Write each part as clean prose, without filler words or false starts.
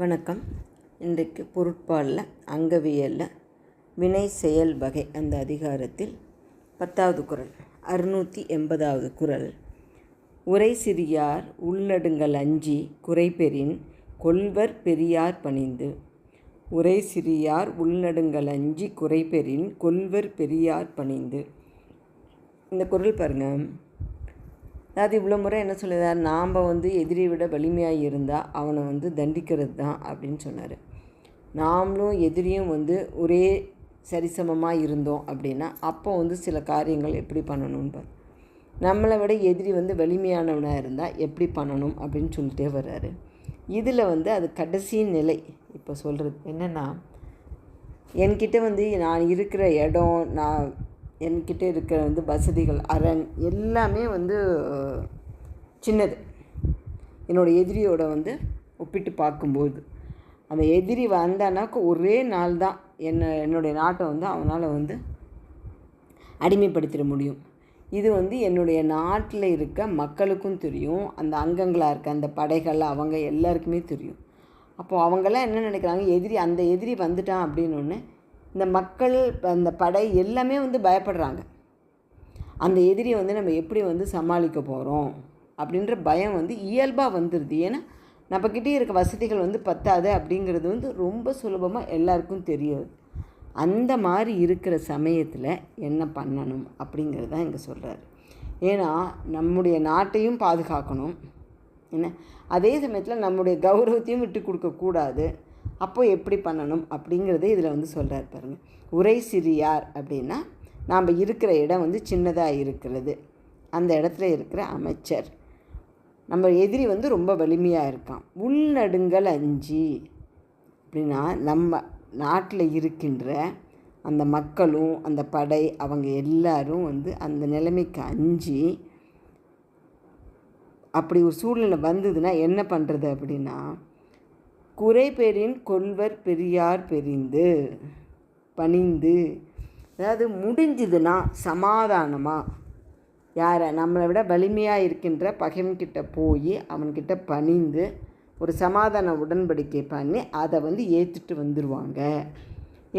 வணக்கம். இன்றைக்கு பொருட்பாலில் அங்கவியலில் வினை செயல் வகை அந்த அதிகாரத்தில் 10வது குறள் 680வது குறள். உரை சிறியார் உள்நடுங்கல் அஞ்சி குறைபெறின் கொள்வர் பெரியார் பணிந்து. உரை சிறியார் உள்நடுங்கல் அஞ்சி குறைபெறின் கொள்வர் பெரியார் பணிந்து. இந்த குறள் பாருங்கள். அதாவது இவ்வளோ முறை என்ன சொல்லுறார், நாம் எதிரியை விட வலிமையாக இருந்தால் அவனை தண்டிக்கிறது தான் அப்படின்னு சொன்னார். நாமளும் எதிரியும் ஒரே சரிசமமாக இருந்தோம் அப்படின்னா அப்போ சில காரியங்கள் எப்படி பண்ணணும்னு நம்மளை விட எதிரி வலிமையானவனாக இருந்தால் எப்படி பண்ணணும் அப்படின்னு சொல்லிட்டே வர்றாரு. இதில் அது கடைசி நிலை இப்போ சொல்கிறது என்னென்னா, என்கிட்ட நான் இருக்கிற இடம், நான் என்கிட்ட இருக்கிற வசதிகள், அரண் எல்லாமே சின்னது என்னோடய எதிரியோட ஒப்பிட்டு பார்க்கும்போது. அந்த எதிரி வந்தானாக்க ஒரே நாள் தான் என்னுடைய நாட்டை அவனால் அடிமைப்படுத்திட முடியும். இது என்னுடைய நாட்டில் இருக்க மக்களுக்கும் தெரியும், அந்த அங்கங்களாக இருக்க அந்த படைகள் அவங்க எல்லாருக்குமே தெரியும். அப்போது அவங்கெல்லாம் என்ன நினைக்கிறாங்க, அந்த எதிரி வந்துட்டான் அப்படின்னொன்னே இந்த மக்கள் அந்த படை எல்லாமே பயப்படுறாங்க. அந்த எதிரியை நம்ம எப்படி சமாளிக்க போகிறோம் அப்படின்ற பயம் இயல்பாக வந்துடுது. ஏன்னா நம்மக்கிட்டே இருக்க வசதிகள் பத்தாது அப்படிங்கிறது ரொம்ப சுலபமாக எல்லாருக்கும் தெரியாது. அந்த மாதிரி இருக்கிற சமயத்தில் என்ன பண்ணணும் அப்படிங்கிறது தான் இங்கே சொல்கிறாரு. ஏன்னா நம்முடைய நாட்டையும் பாதுகாக்கணும், என்ன அதே சமயத்தில் நம்முடைய கௌரவத்தையும் விட்டு கொடுக்கக்கூடாது. அப்போ எப்படி பண்ணணும் அப்படிங்கிறத இதில் சொல்கிறார் பாருங்கள். உரை சிறியார் அப்படின்னா நாம் இருக்கிற இடம் சின்னதாக இருக்கிறது. அந்த இடத்துல இருக்கிற அமைச்சர், நம்ம எதிரி ரொம்ப வலிமையாக இருக்கான். உள்நடுங்கல் அஞ்சி அப்படின்னா நம்ம நாட்டில் இருக்கின்ற அந்த மக்களும் அந்த படை அவங்க எல்லாரும் அந்த நிலைமைக்கு அஞ்சி அப்படி ஒரு சூழ்நிலை வந்ததுன்னா என்ன பண்ணுறது அப்படின்னா, குறைபெறின் கொள்வர் பெரியார் பெரிந்து பணிந்து. அதாவது முடிஞ்சுதுன்னா சமாதானமாக யாரை நம்மளை விட வலிமையாக இருக்கின்ற பகைவன்கிட்ட போய் அவன்கிட்ட பணிந்து ஒரு சமாதான உடன்படிக்கை பண்ணி அதை ஏற்றுட்டு வந்துடுவாங்க.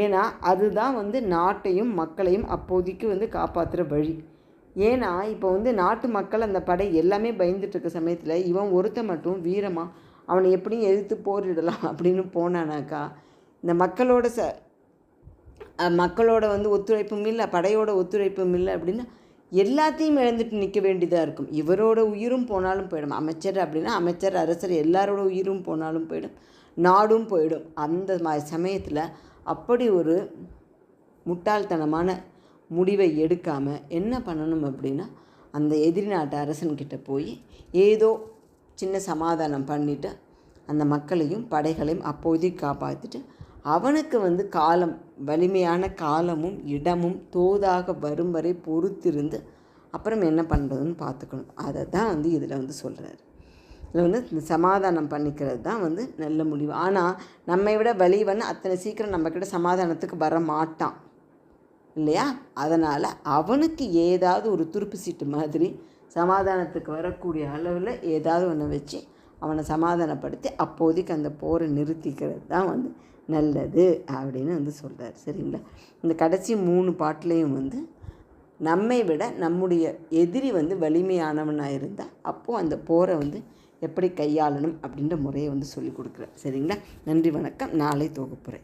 ஏன்னா அதுதான் நாட்டையும் மக்களையும் அப்போதைக்கு காப்பாற்றுற வழி. ஏன்னா இப்போ நாட்டு மக்கள் அந்த படை எல்லாமே பயந்துட்டுருக்க சமயத்தில் இவன் ஒருத்த மட்டும் வீரமாக அவனை எப்படியும் எதிர்த்து போரிடலாம் அப்படின்னு போனானாக்கா இந்த மக்களோட ஒத்துழைப்பும் இல்லை, படையோட ஒத்துழைப்பும் இல்லை அப்படின்னா எல்லாத்தையும் இழந்துட்டு நிற்க வேண்டியதாக இருக்கும். இவரோட உயிரும் போனாலும் போயிடும். அமைச்சர் அப்படின்னா அமைச்சர், அரசர் எல்லாரோட உயிரும் போனாலும் போயிடும், நாடும் போயிடும். அந்த சமயத்தில் அப்படி ஒரு முட்டாள்தனமான முடிவை எடுக்காமல் என்ன பண்ணணும் அப்படின்னா, அந்த எதிரி நாட்டு அரசன்கிட்ட போய் ஏதோ சின்ன சமாதானம் பண்ணிவிட்டு அந்த மக்களையும் படைகளையும் அப்போதைக்கு காப்பாற்றிட்டு அவனுக்கு காலம் வலிமையான காலமும் இடமும் தோதாக வரும் வரை பொறுத்திருந்து அப்புறம் என்ன பண்ணுறதுன்னு பார்த்துக்கணும். அதை தான் இதில் சொல்கிறாரு. இதில் இந்த சமாதானம் பண்ணிக்கிறது தான் நல்ல முடிவு. ஆனால் நம்மை விட வலிவன் அத்தனை சீக்கிரம் நம்மக்கிட்ட சமாதானத்துக்கு வர மாட்டான் இல்லையா? அதனால் அவனுக்கு ஏதாவது ஒரு துருப்பு சீட்டு மாதிரி சமாதானத்துக்கு வரக்கூடிய அளவில் ஏதாவது ஒன்று வச்சு அவனை சமாதானப்படுத்தி அப்போதைக்கு அந்த போரை நிறுத்திக்கிறது தான் நல்லது அப்படின்னு சொல்கிறார். சரிங்களா? இந்த கடைசி 3 பாட்டிலையும் நம்மை விட நம்முடைய எதிரி வலிமையானவனாக இருந்தால் அப்போது அந்த போரை எப்படி கையாளணும் அப்படின்ற முறையை சொல்லி கொடுக்குறார். சரிங்களா? நன்றி, வணக்கம். நாளை தொகுப்புரை.